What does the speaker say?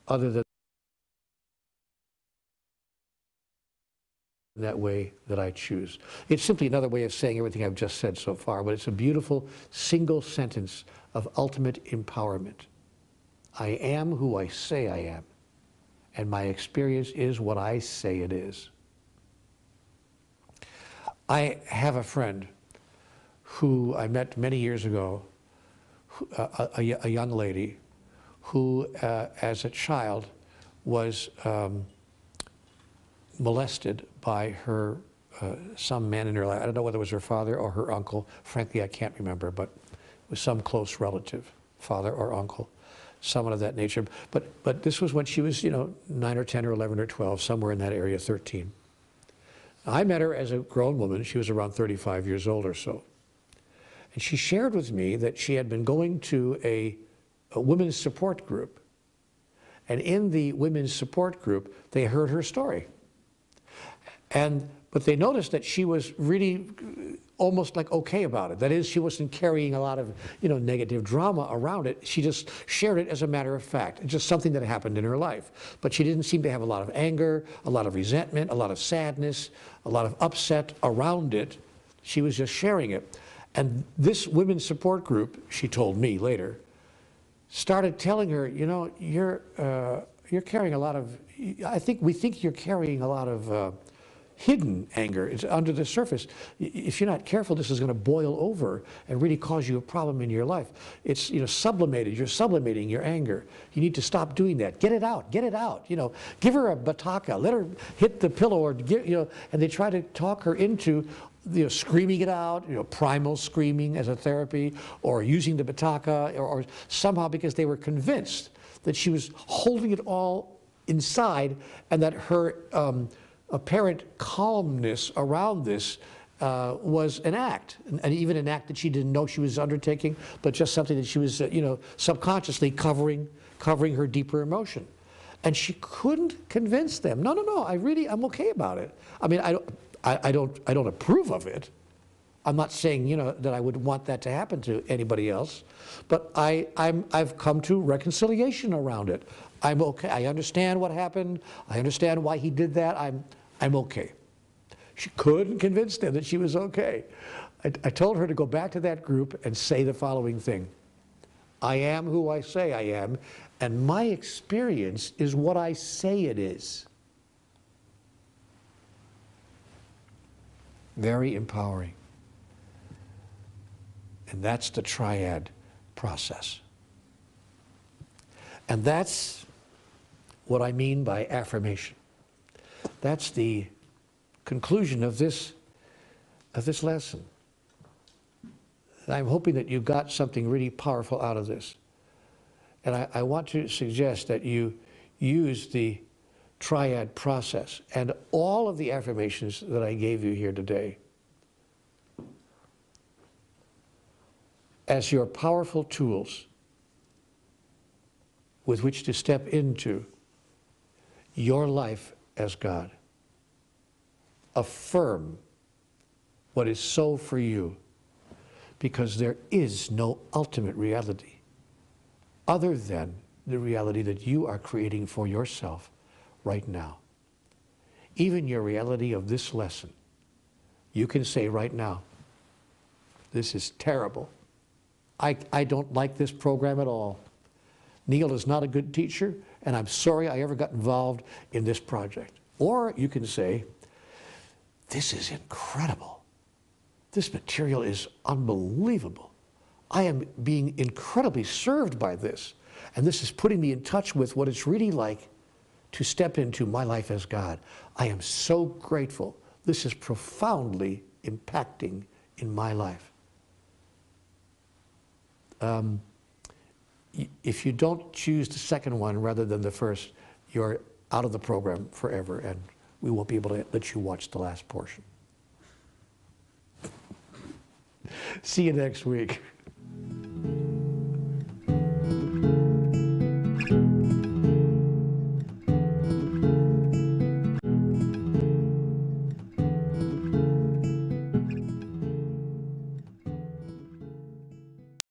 other than that way that I choose. It's simply another way of saying everything I've just said so far, but it's a beautiful single sentence of ultimate empowerment. I am who I say I am, and my experience is what I say it is. I have a friend who I met many years ago, a young lady who, as a child, was molested by her, some man in her life. I don't know whether it was her father or her uncle. Frankly, I can't remember, but it was some close relative, father or uncle, someone of that nature. But this was when she was, 9 or 10 or 11 or 12, somewhere in that area, 13. I met her as a grown woman. She was around 35 years old or so. And she shared with me that she had been going to a women's support group. And in the women's support group, they heard her story. But they noticed that she was really almost like okay about it. That is, she wasn't carrying a lot of, negative drama around it. She just shared it as a matter of fact. It's just something that happened in her life. But she didn't seem to have a lot of anger, a lot of resentment, a lot of sadness, a lot of upset around it. She was just sharing it. And this women's support group, she told me later, started telling her, you're carrying a lot of, we think you're carrying a lot of hidden anger. It's under the surface. If you're not careful, this is going to boil over and really cause you a problem in your life. It's, sublimated. You're sublimating your anger. You need to stop doing that. Get it out. Get it out. Give her a bataka. Let her hit the pillow, or and they try to talk her into screaming it out, primal screaming as a therapy, or using the bataka, or somehow, because they were convinced that she was holding it all inside, and that her apparent calmness around this was an act, and even an act that she didn't know she was undertaking, but just something that she was, subconsciously covering her deeper emotion. And she couldn't convince them. No, I'm okay about it. I mean, I don't approve of it. I'm not saying, that I would want that to happen to anybody else, but I've come to reconciliation around it. I'm okay. I understand what happened. I understand why he did that. I'm okay. She couldn't convince them that she was okay. I told her to go back to that group and say the following thing: I am who I say I am, and my experience is what I say it is. Very empowering. And that's the triad process. And that's what I mean by affirmation. That's the conclusion of this lesson. I'm hoping that you got something really powerful out of this. And I want to suggest that you use the triad process and all of the affirmations that I gave you here today as your powerful tools with which to step into your life as God. Affirm what is so for you, because there is no ultimate reality other than the reality that you are creating for yourself right now. Even your reality of this lesson, you can say right now, this is terrible. I don't like this program at all. Neil is not a good teacher, and I'm sorry I ever got involved in this project. Or you can say, this is incredible. This material is unbelievable. I am being incredibly served by this, and this is putting me in touch with what it's really like to step into my life as God. I am so grateful. This is profoundly impacting in my life. If you don't choose the second one rather than the first, you're out of the program forever, and we won't be able to let you watch the last portion. See you next week.